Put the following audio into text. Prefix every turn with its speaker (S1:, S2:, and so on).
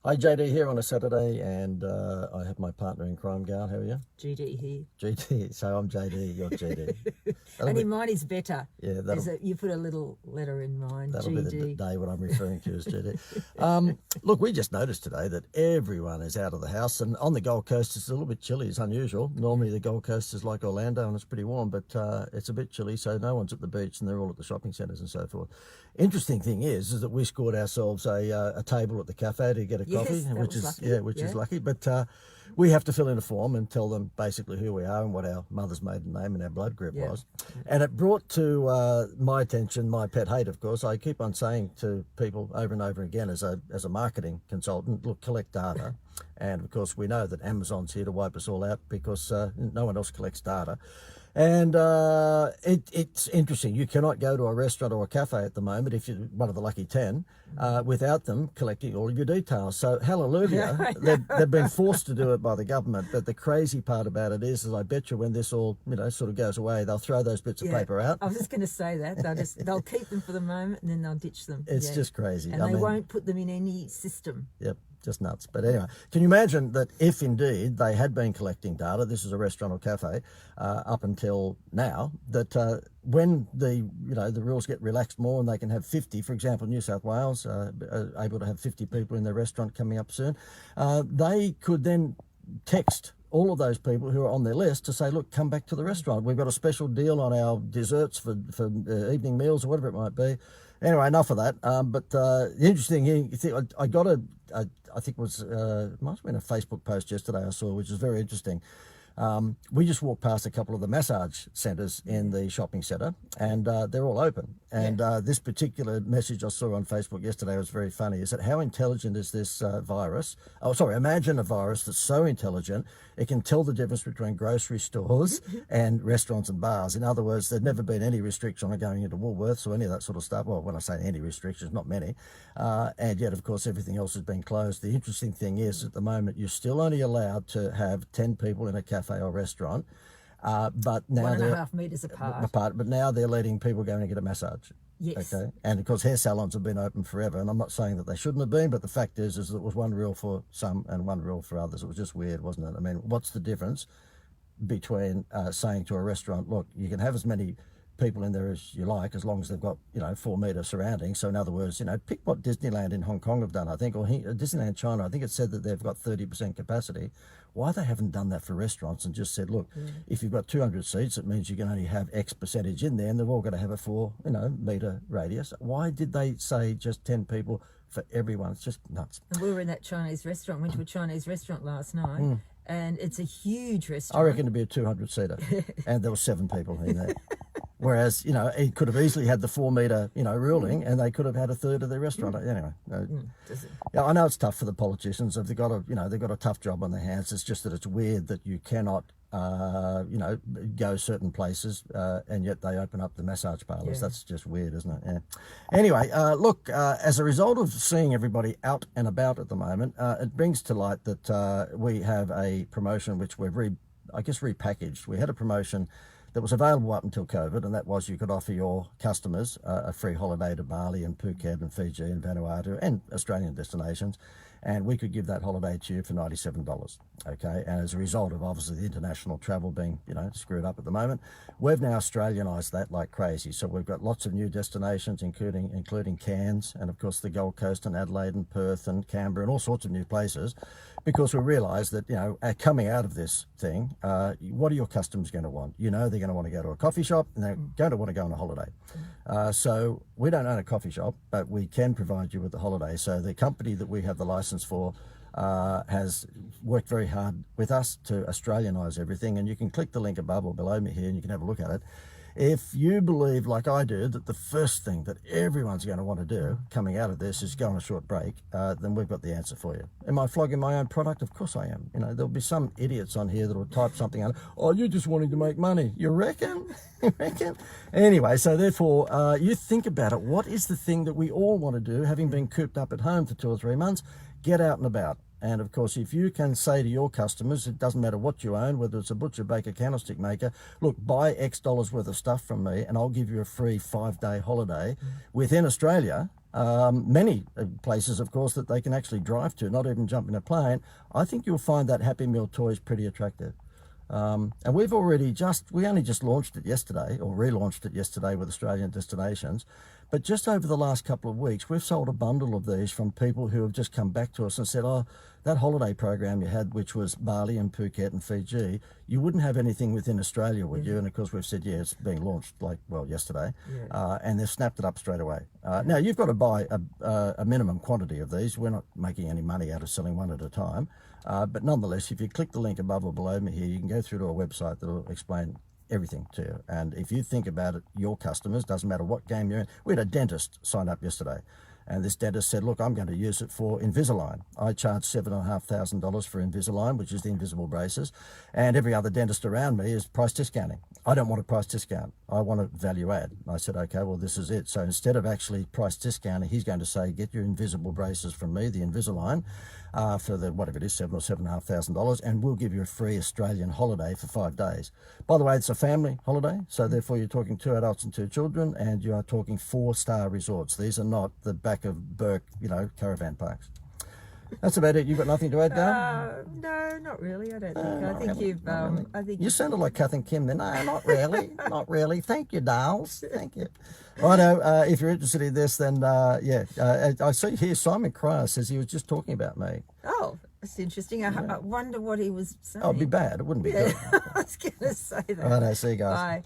S1: Hi, JD here on a Saturday, and I have my partner in crime, Gal. How are you?
S2: GD here.
S1: GD. So I'm JD, you're GD.
S2: And in mine is better.
S1: Yeah,
S2: you put a little letter in mine,
S1: that'll
S2: GD.
S1: be the day what I'm referring to as GD. Look, we just noticed today that everyone is out of the house, and on the Gold Coast it's a little bit chilly. It's unusual. Normally the Gold Coast is like Orlando and it's pretty warm, but it's a bit chilly, so no one's at the beach and they're all at the shopping centres and so forth. Interesting thing is that we scored ourselves a table at the cafe to get a coffee, which is lucky. But we have to fill in a form and tell them basically who we are and what our mother's maiden name and our blood group was. And it brought to my attention my pet hate, of course. I keep on saying to people over and over again as a marketing consultant, look, collect data. And of course, we know that Amazon's here to wipe us all out because no one else collects data. And it's interesting. You cannot go to a restaurant or a cafe at the moment, if you're one of the lucky 10, without them collecting all of your details. So hallelujah, they've been forced to do it by the government. But the crazy part about it is I bet you when this all sort of goes away, they'll throw those bits of paper out.
S2: I was just going to say that they'll keep them for the moment and then they'll ditch them.
S1: It's just crazy.
S2: And they won't put them in any system.
S1: Yep. Just nuts. But anyway, can you imagine that if indeed they had been collecting data, this is a restaurant or cafe, up until now, that when the rules get relaxed more and they can have 50, for example, New South Wales able to have 50 people in their restaurant coming up soon, they could then text all of those people who are on their list to say, look, come back to the restaurant. We've got a special deal on our desserts for evening meals or whatever it might be. Anyway, enough of that. But the interesting thing, I got I think it was, might have been a Facebook post yesterday I saw, which is very interesting. We just walked past a couple of the massage centres in the shopping centre, and they're all open. And this particular message I saw on Facebook yesterday was very funny. Is that how intelligent is this virus? Oh, sorry, imagine a virus that's so intelligent it can tell the difference between grocery stores and restaurants and bars. In other words, there'd never been any restriction on going into Woolworths or any of that sort of stuff. Well, when I say any restrictions, not many. And yet, of course, everything else has been closed. The interesting thing is, at the moment, you're still only allowed to have 10 people in a cafe or restaurant. But now
S2: 1.5 metres apart.
S1: But now they're letting people go in and get a massage.
S2: Yes.
S1: Okay. And of course, hair salons have been open forever, and I'm not saying that they shouldn't have been, but the fact is that it was one rule for some and one rule for others. It was just weird, wasn't it? I mean, what's the difference between saying to a restaurant, look, you can have as many people in there as you like, as long as they've got 4 metre surroundings. So in other words, pick what Disneyland in Hong Kong have done, I think, or Disneyland China. I think it said that they've got 30% capacity. Why they haven't done that for restaurants and just said, look, if you've got 200 seats, it means you can only have X percentage in there, and they've all got to have a 4 metre radius. Why did they say just 10 people for everyone? It's just nuts.
S2: And we were in that Chinese restaurant, went to a Chinese restaurant last night, and it's a huge restaurant.
S1: I reckon it'd be a 200-seater, and there were 7 people in there. Whereas, it could have easily had the 4 metre, ruling, and they could have had a third of their restaurant. Anyway, I know it's tough for the politicians. They've got a tough job on their hands. It's just that it's weird that you cannot, go certain places, and yet they open up the massage parlours. That's just weird, isn't it? Yeah. Anyway, look, as a result of seeing everybody out and about at the moment, it brings to light that we have a promotion which we've repackaged. We had a promotion that was available up until COVID, and that was you could offer your customers a free holiday to Bali and Phuket and Fiji and Vanuatu and Australian destinations, and we could give that holiday to you for $97, okay? And as a result of obviously the international travel being, screwed up at the moment, we've now Australianised that like crazy. So we've got lots of new destinations, including Cairns, and of course the Gold Coast and Adelaide and Perth and Canberra and all sorts of new places, because we realise that, coming out of this thing, what are your customers going to want? They're going to want to go to a coffee shop, and they're going to want to go on a holiday. So we don't own a coffee shop, but we can provide you with the holiday. So the company that we have the license for has worked very hard with us to Australianise everything, and you can click the link above or below me here and you can have a look at it. If you believe, like I do, that the first thing that everyone's going to want to do coming out of this is go on a short break, then we've got the answer for you. Am I flogging my own product? Of course I am. There'll be some idiots on here that will type something out. Oh, you're just wanting to make money. You reckon? You reckon? Anyway, so therefore, you think about it. What is the thing that we all want to do, having been cooped up at home for 2 or 3 months? Get out and about. And of course, if you can say to your customers, it doesn't matter what you own, whether it's a butcher, baker, candlestick maker, look, buy X dollars worth of stuff from me and I'll give you a free 5-day holiday within Australia, Many places, of course, that they can actually drive to, not even jump in a plane. I think you'll find that Happy Meal toys pretty attractive. And we only just launched it yesterday, or relaunched it yesterday with Australian destinations. But just over the last couple of weeks, we've sold a bundle of these from people who have just come back to us and said, oh, that holiday program you had, which was Bali and Phuket and Fiji, you wouldn't have anything within Australia, would you? And of course, we've said, yeah, it's being launched yesterday. Yeah. And they've snapped it up straight away. Now, you've got to buy a minimum quantity of these. We're not making any money out of selling one at a time. But nonetheless, if you click the link above or below me here, you can go through to our website that will explain everything to you. And if you think about it, your customers, doesn't matter what game you're in. We had a dentist sign up yesterday, and this dentist said, look, I'm going to use it for Invisalign. I charge $7,500 for Invisalign, which is the invisible braces, and every other dentist around me is price discounting. I don't want a price discount. I want a value add. I said, okay, well, this is it. So instead of actually price discounting, he's going to say, get your invisible braces from me, the Invisalign, for the, whatever it is, $7,000 or $7,500, and we'll give you a free Australian holiday for 5 days. By the way, it's a family holiday, so therefore you're talking 2 adults and 2 children, and you are talking 4-star resorts. These are not the back of Burke, caravan parks. That's about it. You've got nothing to add, Dale?
S2: No, not really. I don't think. I think you've.
S1: Really.
S2: I think
S1: you sounded like Kath and Kim then. No, not really. Not really. Thank you, Dales. Thank you. Righto, if you're interested in this, then I see here Simon Cryer says he was just talking about me.
S2: Oh, that's interesting. I wonder what he was saying.
S1: Oh, it'd be bad. It wouldn't be good.
S2: I was going to say that.
S1: Righto, see you guys.
S2: Bye.